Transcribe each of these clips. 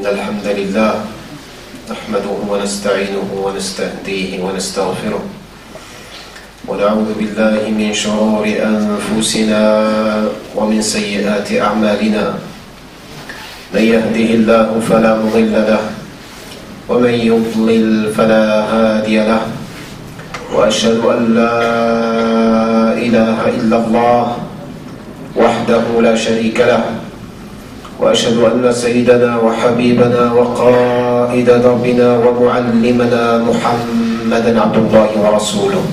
إن الحمد لله نحمده ونستعينه ونستهديه ونستغفره ونعوذ بالله من شرور أنفسنا ومن سيئات أعمالنا. من يهده الله فلا مضل له ومن يضلل فلا هادي له، وأشهد أن لا إله إلا الله وحده لا شريك له، وأشهد أن سيدنا وحبيبنا وقائد دربنا ومعلمنا محمدا عبد الله ورسوله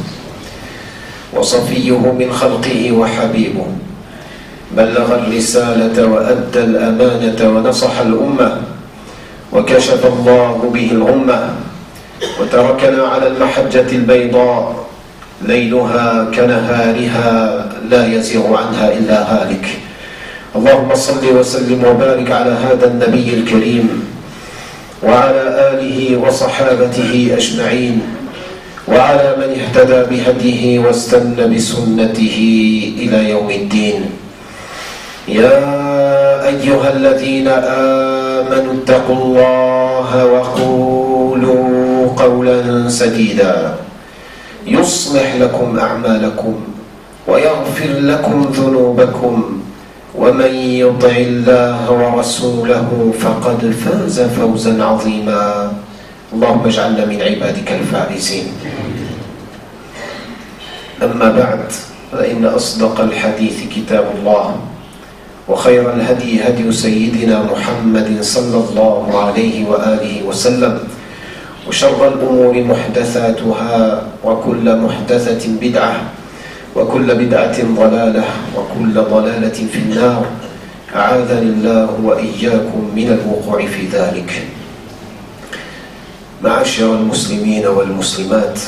وصفيه من خلقه وحبيبه، بلغ الرسالة وأدى الأمانة ونصح الأمة وكشف الله به الغمة، وتركنا على المحجة البيضاء ليلها كنهارها لا يزيغ عنها إلا هالك. اللهم صل وسلم وبارك على هذا النبي الكريم وعلى آله وصحابته أجمعين، وعلى من اهتدى بهديه واستنى بسنته إلى يوم الدين. يا أيها الذين آمنوا اتقوا الله وقولوا قولا سديدا يصلح لكم أعمالكم ويغفر لكم ذنوبكم، ومن يطع الله ورسوله فقد فاز فوزا عظيما. اللهم اجعلنا من عبادك الفائزين. أما بعد، فإن أصدق الحديث كتاب الله، وخير الهدي هدي سيدنا محمد صلى الله عليه وآله وسلم، وشر الأمور محدثاتها، وكل محدثة بدعة، وكل بدعة ضلالة، وكل ضلالة في النار. أعاذني الله وإياكم من الوقوع في ذلك. معاشر المسلمين والمسلمات،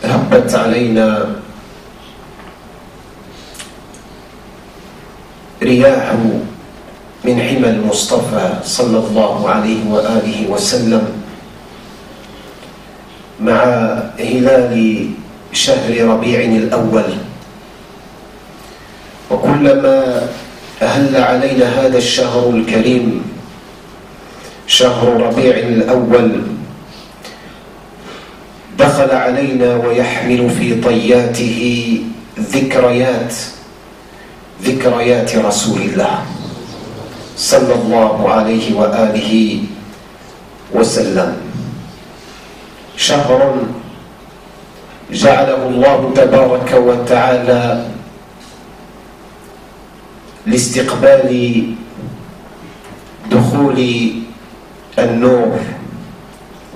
هبت علينا رياح من حمى المصطفى صلى الله عليه وآله وسلم مع هلال شهر ربيع الأول، وكلما أهل علينا هذا الشهر الكريم شهر ربيع الأول دخل علينا ويحمل في طياته ذكريات رسول الله صلى الله عليه وآله وسلم. شهر جعله الله تبارك وتعالى لاستقبال دخول النور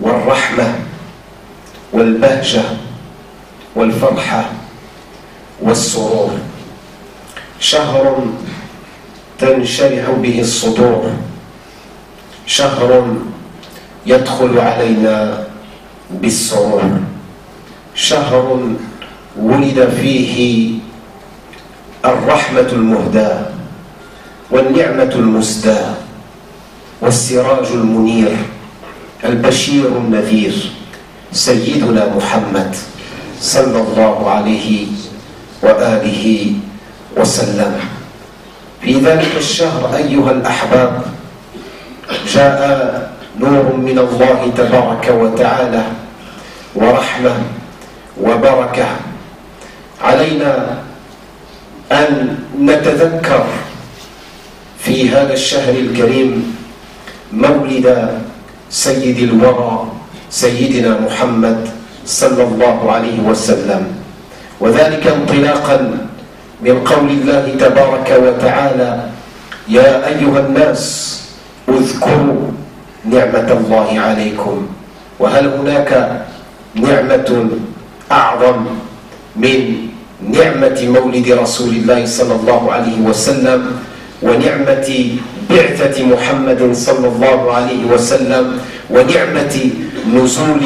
والرحمة والبهجة والفرحة والسرور، شهر تنشرح به الصدور، شهر يدخل علينا بالسرور، شهر ولد فيه الرحمة المهداة والنعمة المسداة والسراج المنير البشير النذير، سيدنا محمد صلى الله عليه وآله وسلم. في ذلك الشهر أيها الأحباب جاء نور من الله تبارك وتعالى ورحمة وبركة. علينا أن نتذكر في هذا الشهر الكريم مولد سيد الورى سيدنا محمد صلى الله عليه وسلم، وذلك انطلاقا من قول الله تبارك وتعالى: يا أيها الناس اذكروا نعمة الله عليكم. وهل هناك نعمة أعظم من نعمة مولد رسول الله صلى الله عليه وسلم ونعمة بعثة محمد صلى الله عليه وسلم ونعمة نزول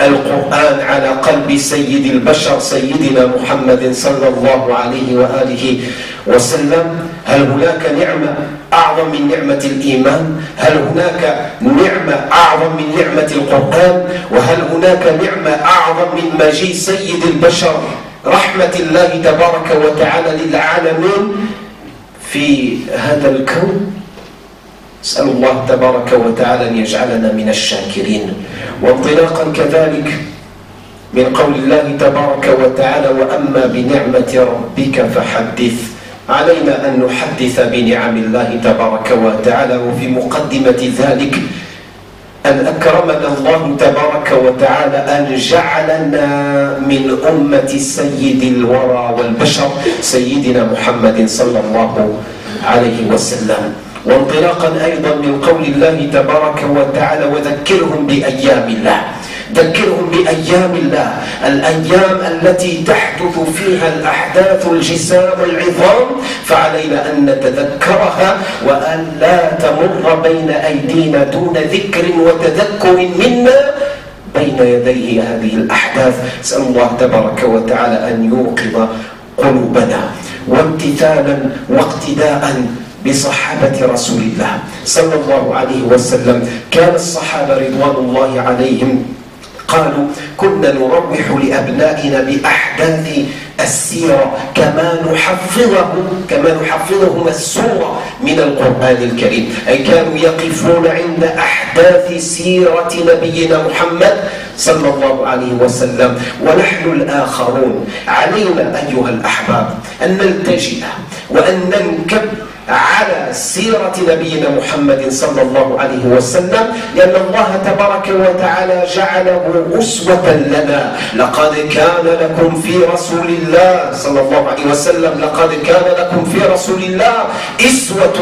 القرآن على قلب سيد البشر سيدنا محمد صلى الله عليه وآله وسلم؟ هل هناك نعمة أعظم من نعمة الإيمان؟ هل هناك نعمة أعظم من نعمة القرآن؟ وهل هناك نعمة أعظم من مجيء سيد البشر رحمة الله تبارك وتعالى للعالمين في هذا الكون. أسأل الله تبارك وتعالى أن يجعلنا من الشاكرين. وانطلاقا كذلك من قول الله تبارك وتعالى: وأما بنعمة ربك فحدث. علينا أن نحدث بنعم الله تبارك وتعالى. وفي مقدمة ذلك أن أكرمنا الله تبارك وتعالى أن جعلنا من أمة سيد الورى والبشر سيدنا محمد صلى الله عليه وسلم. وانطلاقا أيضا من قول الله تبارك وتعالى: وذكرهم بأيام الله. ذكرهم بأيام الله، الأيام التي تحدث فيها الأحداث الجسام العظام، فعلينا أن نتذكرها وأن لا تمر بين أيدينا دون ذكر وتذكر منا بين يديه هذه الأحداث. أسأل الله تبارك وتعالى أن يوقظ قلوبنا وامتثالا واقتداء بصحابة رسول الله صلى الله عليه وسلم. كان الصحابة رضوان الله عليهم قالوا: كنا نروح لأبنائنا بأحداث السيرة كما نحفظهم السورة من القرآن الكريم. أي كانوا يقفون عند أحداث سيرة نبينا محمد صلى الله عليه وسلم. ونحن الآخرون علينا أيها الأحباب أن نلتجئ وأن ننكب على سيرة نبينا محمد صلى الله عليه وسلم، لأن الله تبارك وتعالى جعله أسوة لنا. لقد كان لكم في رسول الله صلى الله عليه وسلم في رسول الله أسوة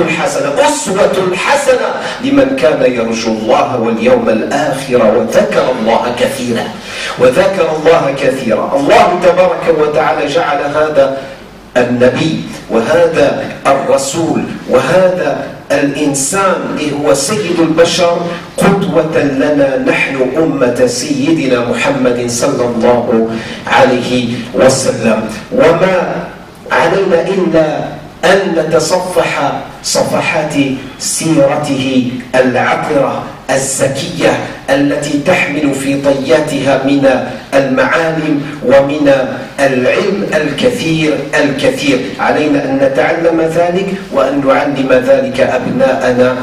حسنة لمن كان يرجو الله واليوم الآخر وذكر الله كثيرا. الله تبارك وتعالى جعل هذا النبي وهذا الرسول وهذا الإنسان اللي هو سيد البشر قدوة لنا نحن أمة سيدنا محمد صلى الله عليه وسلم. وما علينا إلا أن نتصفح صفحات سيرته العطرة الزكية التي تحمل في طياتها من المعالم ومن العلم الكثير. علينا أن نتعلم ذلك وأن نعلم ذلك أبناءنا،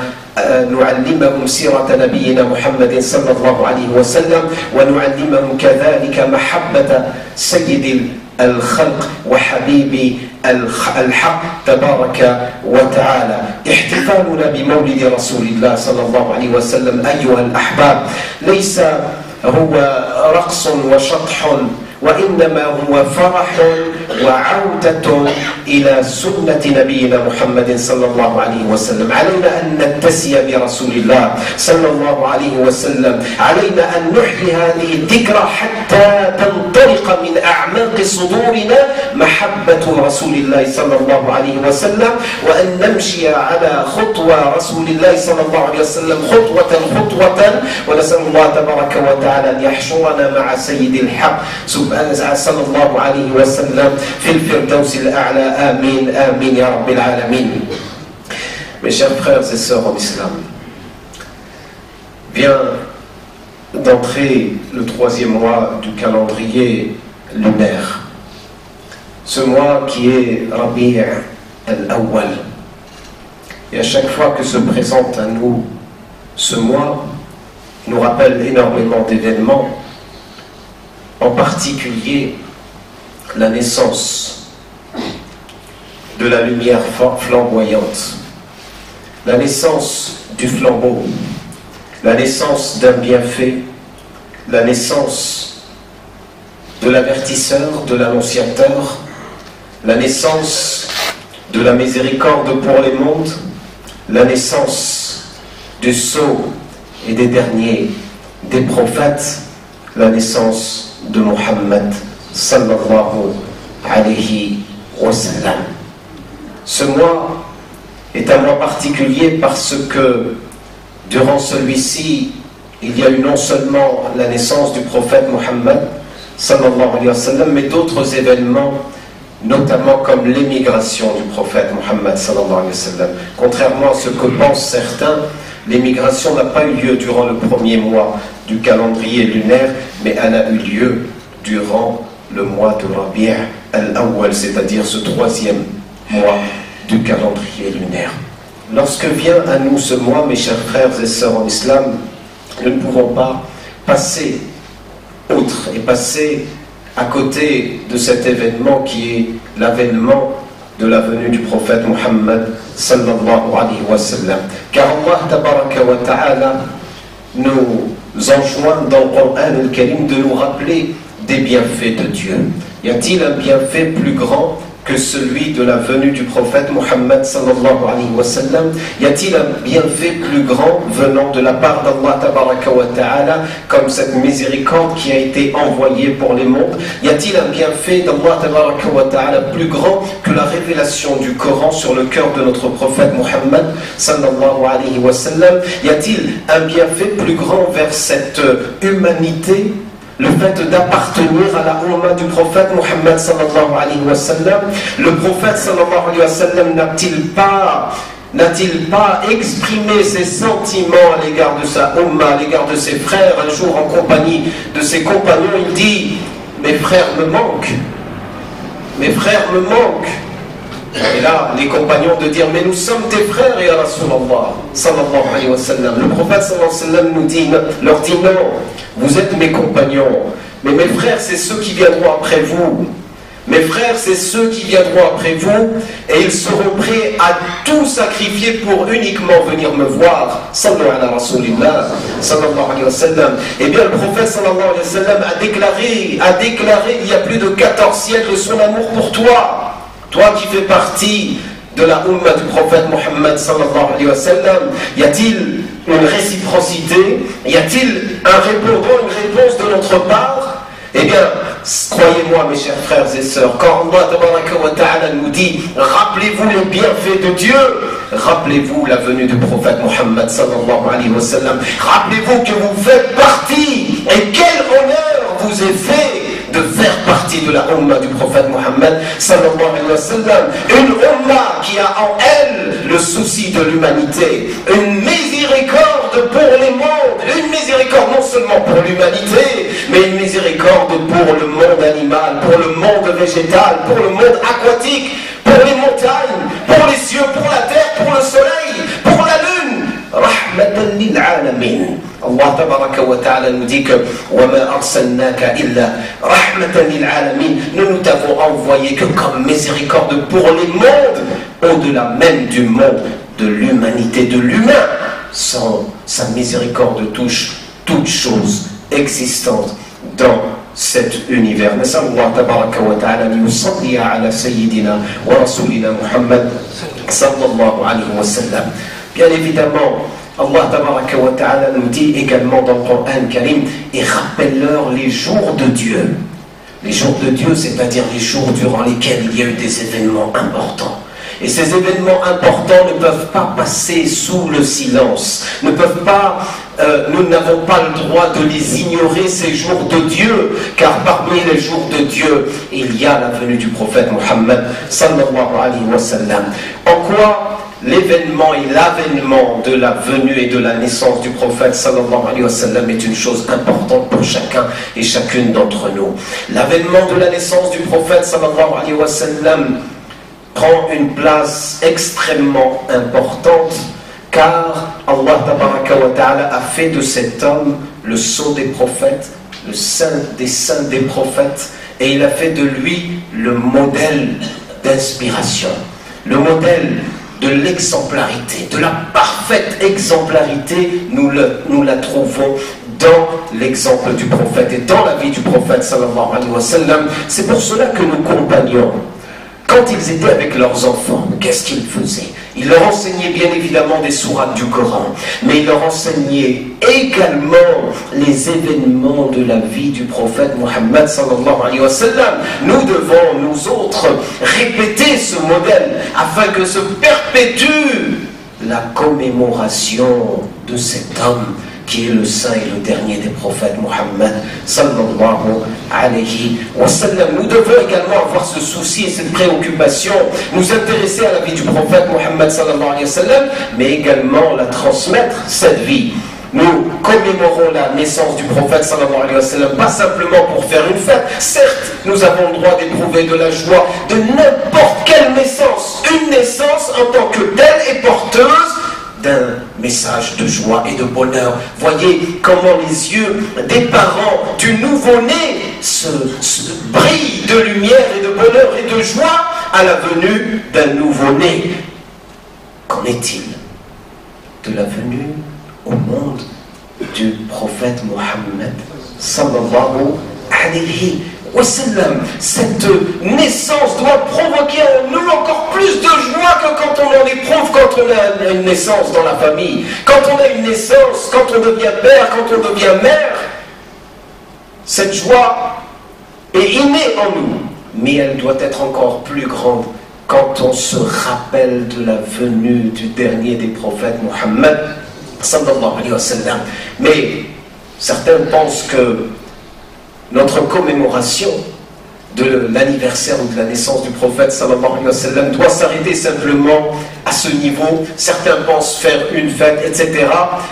نعلمهم سيرة نبينا محمد صلى الله عليه وسلم، ونعلمهم كذلك محبة سيد الخلق وحبيب الحق تبارك وتعالى. احتفالنا بمولد رسول الله صلى الله عليه وسلم أيها الأحباب ليس هو رقص وشطح، وإنما هو فرح وعودة إلى سنة نبينا محمد صلى الله عليه وسلم. علينا أن نتسي برسول الله صلى الله عليه وسلم. علينا أن نحيي هذه الذكرى حتى تنطلق من أعماق صدورنا محبة رسول الله صلى الله عليه وسلم، وأن نمشي على خطوة رسول الله صلى الله عليه وسلم خطوة. ونسأل الله تبارك وتعالى أن يحشرنا مع سيد الحق صلى الله عليه وسلم في الفردوس الأعلى. آمين آمين يا رب العالمين. Mes chers frères et sœurs en islam, vient d'entrer le 3e mois du calendrier lunaire, ce mois qui est Rabi' al-Awwal. Et à chaque fois que se présente à nous ce mois, nous rappelle énormément d'événements, en particulier la naissance de la lumière flamboyante, la naissance du flambeau, la naissance d'un bienfait, la naissance de l'avertisseur, de l'annonciateur, la naissance de la miséricorde pour les mondes, la naissance du sceau et des derniers des prophètes, la naissance de Muhammad sallallahu alayhi wa sallam. Ce mois est un mois particulier parce que durant celui-ci, il y a eu non seulement la naissance du prophète Muhammad sallallahu alayhi wa sallam, mais d'autres événements, notamment comme l'émigration du prophète Muhammad sallallahu alayhi wa sallam. Contrairement à ce que pensent certains, l'émigration n'a pas eu lieu durant le premier mois du calendrier lunaire, mais elle a eu lieu durant le mois de Rabi' al-Awwal, c'est-à-dire ce 3e mois du calendrier lunaire. Lorsque vient à nous ce mois, mes chers frères et sœurs en islam, nous ne pouvons pas passer outre et passer à côté de cet événement qui est l'avènement de la venue du prophète Muhammad sallallahu alayhi wa sallam. Car Allah tabaraka wa ta'ala nous enjoint dans le Coran al-Karim de nous rappeler des bienfaits de Dieu. Y a-t-il un bienfait plus grand que celui de la venue du prophète Muhammad sallallahu alayhi wa sallam? Y a-t-il un bienfait plus grand venant de la part d'Allah tabaraka wa ta'ala comme cette miséricorde qui a été envoyée pour les mondes? Y a-t-il un bienfait d'Allah tabaraka wa ta'ala plus grand que la révélation du Coran sur le cœur de notre prophète Muhammad sallallahu alayhi wa sallam? Y a-t-il un bienfait plus grand vers cette humanité? Le fait d'appartenir à la Ummah du prophète Muhammad sallallahu alayhi wa sallam. Le prophète sallallahu alayhi wa sallam n'a-t-il pas exprimé ses sentiments à l'égard de sa Ummah, à l'égard de ses frères? Un jour en compagnie de ses compagnons, il dit: mes frères me manquent, mes frères me manquent. Et là, les compagnons de dire: mais nous sommes tes frères, et à Rasulallah sallallahu alayhi wa sallam. Le prophète sallallahu alayhi wa sallam leur dit: non, vous êtes mes compagnons, mais mes frères, c'est ceux qui viendront après vous. Mes frères, c'est ceux qui viendront après vous, et ils seront prêts à tout sacrifier pour uniquement venir me voir. Sallallahu alayhi wa sallallahu alayhi wa sallam. Eh bien, le prophète sallallahu alayhi wa sallam a déclaré il y a plus de 14 siècles son amour pour toi. Toi qui fais partie de la Ummah du prophète Muhammad sallallahu alayhi wa sallam, y a-t-il une réciprocité? Y a-t-il un répondant, une réponse de notre part? Eh bien, croyez-moi mes chers frères et sœurs, quand Allah tabaraka wa ta'ala nous dit: rappelez-vous les bienfaits de Dieu, rappelez-vous la venue du prophète Muhammad sallallahu alayhi wa sallam, rappelez-vous que vous faites partie, et quel honneur vous est fait de faire partie de la Ummah du prophète Muhammad sallallahu alayhi wa sallam, une Ummah qui a en elle le souci de l'humanité, une miséricorde pour les mondes, une miséricorde non seulement pour l'humanité, mais une miséricorde pour le monde animal, pour le monde végétal, pour le monde aquatique, pour les montagnes, pour les cieux, pour la terre, pour le soleil, pour la lune. Rahmatan lil alamin. Allah tabaraka wa ta'ala nous dit que وَمَا أَرْسَلْنَاكَ إِلَّا رَحْمَةً لِلْعَالَمِينَ. Nous ne t'avons envoyé que comme miséricorde pour les mondes, au-delà même du monde, de l'humanité, de l'humain. Sa miséricorde touche toutes choses existantes dans cet univers. نسأل الله تبارك وتعالى أن يصلي على سيدنا ورسولنا محمد صلى الله عليه وسلم. Bien évidemment, Allah tabaraka wa ta'ala nous dit également dans le Coran Karim: et rappelle-leur les jours de Dieu. Les jours de Dieu, c'est-à-dire les jours durant lesquels il y a eu des événements importants. Et ces événements importants ne peuvent pas passer sous le silence, nous n'avons pas le droit de les ignorer, ces jours de Dieu, car parmi les jours de Dieu, il y a la venue du prophète Muhammad sallallahu alayhi wa sallam. En quoi l'événement et l'avènement de la venue et de la naissance du prophète sallallahu alayhi wa sallam est une chose importante pour chacun et chacune d'entre nous. L'avènement de la naissance du prophète sallallahu alayhi wa sallam prend une place extrêmement importante, car Allah tabaraka wa ta'ala a fait de cet homme le sceau des prophètes, le saint des saints des prophètes, et il a fait de lui le modèle d'inspiration, le modèle de l'exemplarité, de la parfaite exemplarité. Nous la trouvons dans l'exemple du prophète et dans la vie du prophète sallallahu alayhi wa sallam. C'est pour cela que nos compagnons, quand ils étaient avec leurs enfants, qu'est-ce qu'ils faisaient? Ils leur enseignaient bien évidemment des sourates du Coran, mais ils leur enseignaient également les événements de la vie du prophète Muhammad sallallahu alayhi wa sallam. Nous devons, nous autres, répéter ce modèle afin que se perpétue la commémoration de cet homme qui est le saint et le dernier des prophètes, Muhammad sallallahu alayhi wa sallam. Nous devons également avoir ce souci et cette préoccupation, nous intéresser à la vie du prophète Muhammad sallallahu alayhi wa sallam, mais également la transmettre, cette vie. Nous commémorons la naissance du prophète sallallahu alayhi wa sallam, pas simplement pour faire une fête. Certes, nous avons le droit d'éprouver de la joie de n'importe quelle naissance une naissance en tant que telle est porteuse d'un message de joie et de bonheur. Voyez comment les yeux des parents du nouveau-né se brillent de lumière et de bonheur et de joie à la venue d'un nouveau-né. Qu'en est-il de la venue au monde du prophète Mohammed sallallahu alayhi wa sallam? Cette naissance doit provoquer en nous encore plus de joie que quand on en éprouve quand on a une naissance dans la famille, quand on a une naissance, quand on devient père, quand on devient mère. Cette joie est innée en nous, mais elle doit être encore plus grande quand on se rappelle de la venue du dernier des prophètes, Mohammed sallallahu alayhi wa sallam. Mais certains pensent que notre commémoration de l'anniversaire ou de la naissance du prophète sallallahu alayhi wa sallam doit s'arrêter simplement à ce niveau. Certains pensent faire une fête, etc.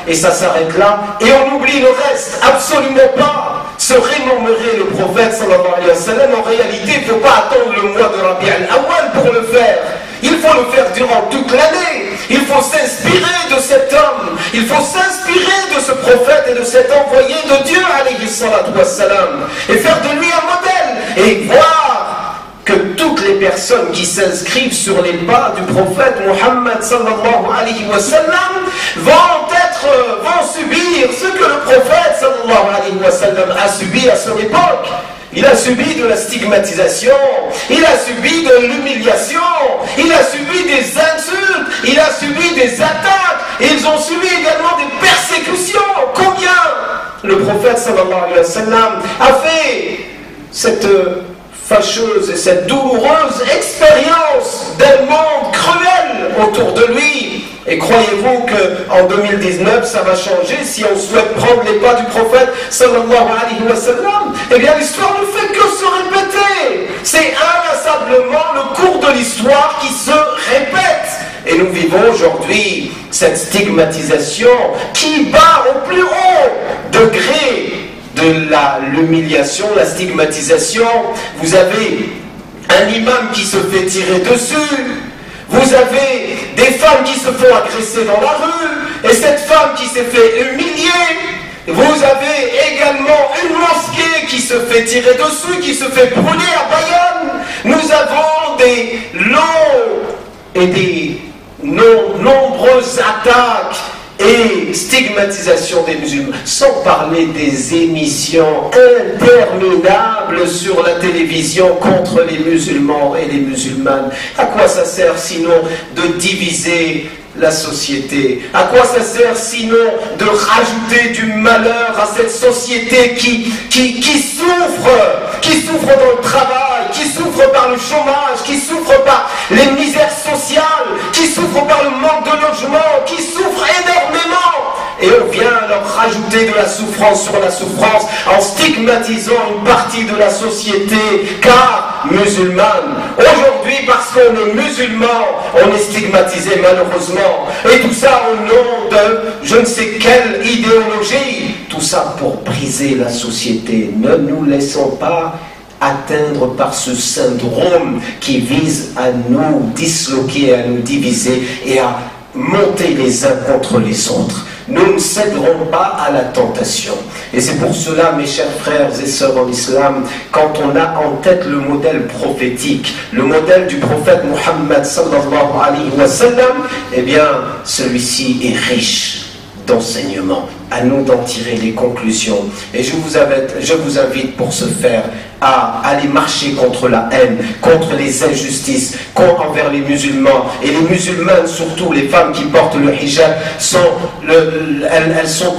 Et ça s'arrête là. Et on oublie le reste. Absolument pas. Se rémémorer le prophète sallallahu alayhi wa sallam, en réalité, il ne faut pas attendre le mois de Rabi' al-Awwal pour le faire. Il faut le faire durant toute l'année. Il faut s'inspirer de cet homme. Il faut s'inspirer de ce prophète et de cet envoyé de Dieu, alayhi salatu wassalam, et faire de lui un modèle. Et voir que toutes les personnes qui s'inscrivent sur les pas du prophète Mohammed sallallahu alayhi wa sallam vont subir ce que le prophète sallallahu alayhi wa sallam a subi à son époque. Il a subi de la stigmatisation, il a subi de l'humiliation, il a subi des insultes, il a subi des attaques, et ils ont subi également des persécutions. Combien le prophète sallallahu alayhi wa sallam a fait cette fâcheuse et cette douloureuse expérience d'un monde cruel autour de lui. Et croyez-vous qu'en 2019, ça va changer si on souhaite prendre les pas du prophète sallallahu alayhi wa sallam? Eh bien, l'histoire ne fait que se répéter. C'est inlassablement le cours de l'histoire qui se répète. Et nous vivons aujourd'hui cette stigmatisation qui bat au plus haut degré de l'humiliation, la stigmatisation. Vous avez un imam qui se fait tirer dessus. Vous avez des femmes qui se font agresser dans la rue, et cette femme qui s'est fait humilier. Vous avez également une mosquée qui se fait tirer dessus, qui se fait brûler à Bayonne. Nous avons des lots et des nombreuses attaques et stigmatisation des musulmans, sans parler des émissions interminables sur la télévision contre les musulmans et les musulmanes. À quoi ça sert sinon de diviser la société? À quoi ça sert sinon de rajouter du malheur à cette société qui souffre dans le travail, qui souffre par le chômage, qui souffre par les misères sociales, qui souffre par le manque de logement, qui souffre énormément? Et on vient leur rajouter de la souffrance sur la souffrance en stigmatisant une partie de la société, car musulmane. Aujourd'hui, parce qu'on est musulman, on est stigmatisé malheureusement. Et tout ça au nom de je ne sais quelle idéologie. Tout ça pour briser la société. Ne nous laissons pas atteindre par ce syndrome qui vise à nous disloquer, à nous diviser et à monter les uns contre les autres. Nous ne céderons pas à la tentation. Et c'est pour cela, mes chers frères et sœurs en islam, quand on a en tête le modèle prophétique, le modèle du prophète Mohammed sallallahu alayhi wa sallam, eh bien, celui-ci est riche d'enseignements. À nous d'en tirer les conclusions. Et je vous invite pour ce faire à aller marcher contre la haine, contre les injustices, envers les musulmans. Et les musulmanes, surtout les femmes qui portent le hijab, elles sont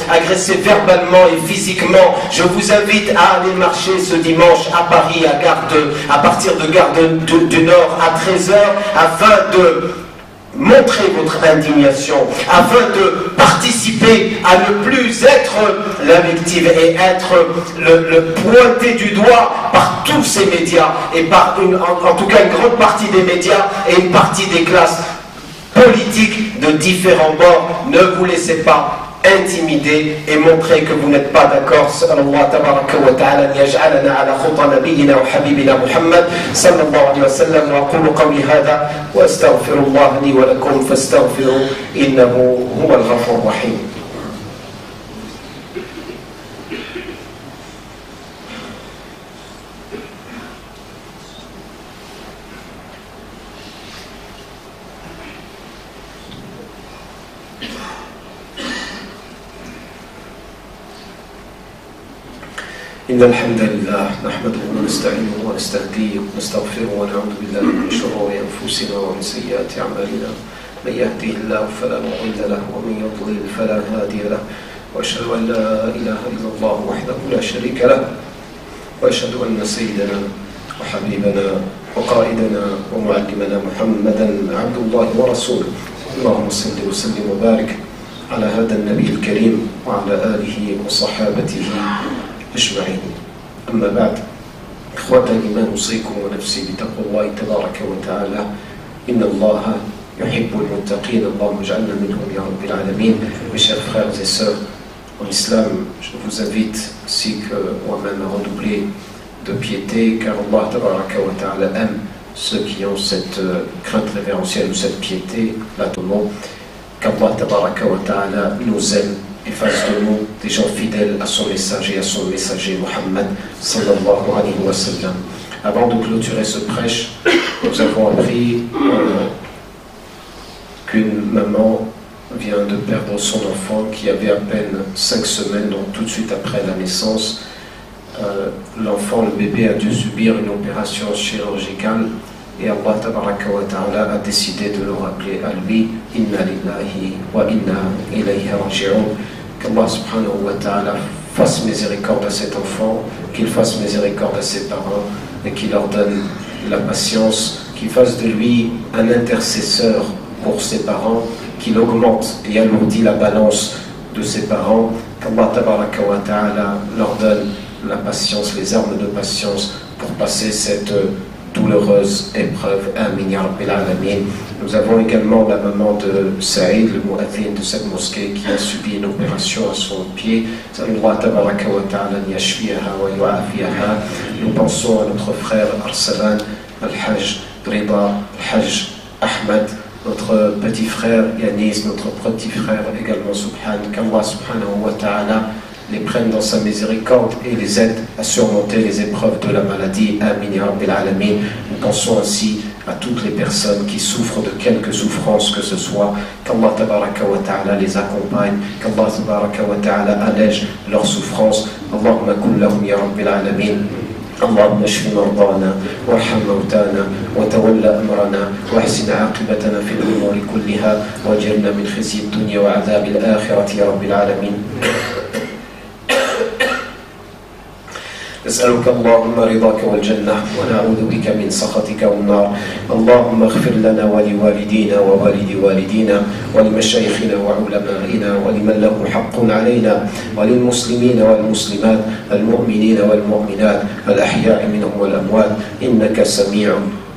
agressées verbalement et physiquement. Je vous invite à aller marcher ce dimanche à Paris, à partir de Gare du Nord à 13h, afin de montrer votre indignation, afin de participer à ne plus être la victime et être le pointé du doigt par tous ces médias et par en tout cas une grande partie des médias et une partie des classes politiques de différents bords. Ne vous laissez pas intimider et montrer que vous n'êtes pas d'accord. نسأل الله تبارك وتعالى أن يجعلنا على خطى نبينا وحبيبنا محمد صلى الله عليه وسلم. وأقول قولي هذا وأستغفر الله لي ولكم فاستغفروا إنه هو الغفور الرحيم. إن الحمد لله نحمده ونستعينه ونستهديه ونستغفره ونعوذ بالله من شرور أنفسنا ومن سيئات أعمالنا. من يهده الله فلا مضل له ومن يضلل فلا هادي له. وأشهد أن لا إله إلا الله وحده لا شريك له. وأشهد أن سيدنا وحبيبنا وقائدنا ومعلمنا محمدا عبد الله ورسوله. اللهم صل وسلم وبارك على هذا النبي الكريم وعلى آله وصحابته أجمعين. أما بعد، إخوة الإيمان، أوصيكم ونفسي بتقوى الله تبارك وتعالى. إن الله يحب المتقين. اللهم اجعلنا منهم يا رب العالمين. Mes chers frères et sœurs en islam, je vous invite ainsi que moi-même à redoubler de piété, car Allah tabaraka wa ta'ala aime ceux qui ont cette crainte révérentielle ou cette piété, là tout le monde. Qu'Allah tabaraka wa ta'ala nous aime et fasse de nous des gens fidèles à son messager, à son messager Muhammad sallallahu alayhi wa sallam. Avant de clôturer ce prêche, nous avons appris qu'une maman vient de perdre son enfant qui avait à peine 5 semaines, donc tout de suite après la naissance. L'enfant, le bébé, a dû subir une opération chirurgicale et Allah tabaraka wa ta'ala a décidé de le rappeler à lui. Inna lillahi wa inna ilayhi raji'un. Qu'Allah subhanahu wa ta'ala fasse miséricorde à cet enfant, qu'il fasse miséricorde à ses parents et qu'il leur donne la patience, qu'il fasse de lui un intercesseur pour ses parents, qu'il augmente et alourdit la balance de ses parents. Qu'Allah tabaraka wa ta'ala leur donne la patience, les armes de patience pour passer cette douloureuse épreuve. Amin ya rabbil alamin. Nous avons également la maman de Saïd, le mu'adhin de cette mosquée, qui a subi une opération à son pied. Nous pensons à notre frère Arsalan, Al-Hajj Rida, Al-Hajj Ahmed, notre petit frère Yanis, notre petit frère également Subhan. Qu'Allah subhanahu wa ta'ala les prenne dans sa miséricorde et les aide à surmonter les épreuves de la maladie. Amin ya rabbil alamin. Nous pensons ainsi à toutes les personnes qui souffrent de quelque souffrance que ce soit. Qu'Allah tabaraka wa ta'ala les accompagne, qu'Allah tabaraka wa ta'ala allège leurs souffrances. Allahumma kun lahum ya rabbil alamin. اللهم اشف مرضانا وارحم موتانا وتولى امرنا واحسن عاقبتنا في الامور كلها واجرنا من خزي الدنيا وعذاب الاخره يا رب العالمين. نسألك اللهم رضاك والجنة ونعوذ بك من سخطك والنار. اللهم اغفر لنا ولوالدينا ووالد والدينا ولمشايخنا وعلمائنا ولمن له حق علينا وللمسلمين والمسلمات المؤمنين والمؤمنات الأحياء منهم والأموات إنك سميع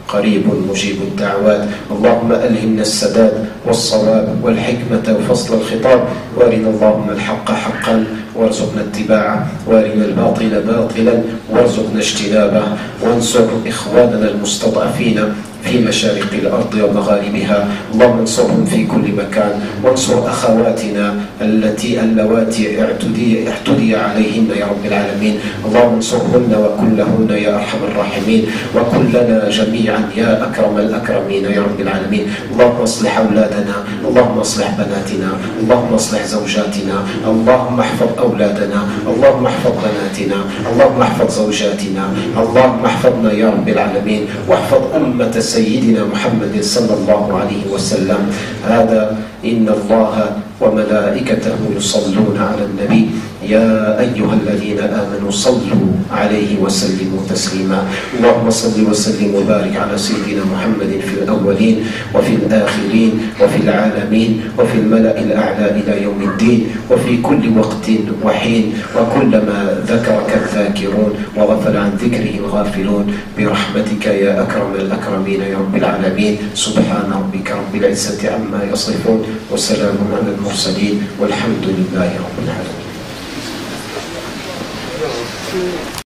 قريب مجيب الدعوات. اللهم ألهمنا السداد والصواب والحكمة وفصل الخطاب. وارنا اللهم الحق حقا وارزقنا اتباعه وارنا الباطل باطلا وارزقنا اجتنابه. وانصر إخواننا المستضعفين في مشارق الأرض ومغاربها. اللهم انصرهم في كل مكان. وانصر أخواتنا اللواتي اعتدي عليهن يا رب العالمين. اللهم انصرهن وكلهن يا أرحم الراحمين وكلنا جميعا يا أكرم الأكرمين يا رب العالمين. اللهم اصلح أولادنا، اللهم اصلح بناتنا، اللهم اصلح زوجاتنا، اللهم احفظ أولادنا، اللهم احفظ بناتنا، اللهم احفظ زوجاتنا، اللهم احفظنا يا رب العالمين واحفظ أمة سيدنا محمد صلى الله عليه وسلم. هذا إن الله وملائكته يصلون على النبي يا أيها الذين آمنوا صلوا عليه وسلموا تسليما. تسليما. اللهم صل وسلم وبارك على سيدنا محمد في الأولين وفي الآخرين وفي العالمين وفي الملأ الأعلى إلى يوم الدين وفي كل وقت وحين وكلما ذكرك الذاكرون وغفل عن ذكره الغافلون برحمتك يا أكرم الأكرمين يا رب العالمين. سبحان ربك رب العزة عما يصفون وسلام على المرسلين والحمد لله رب العالمين.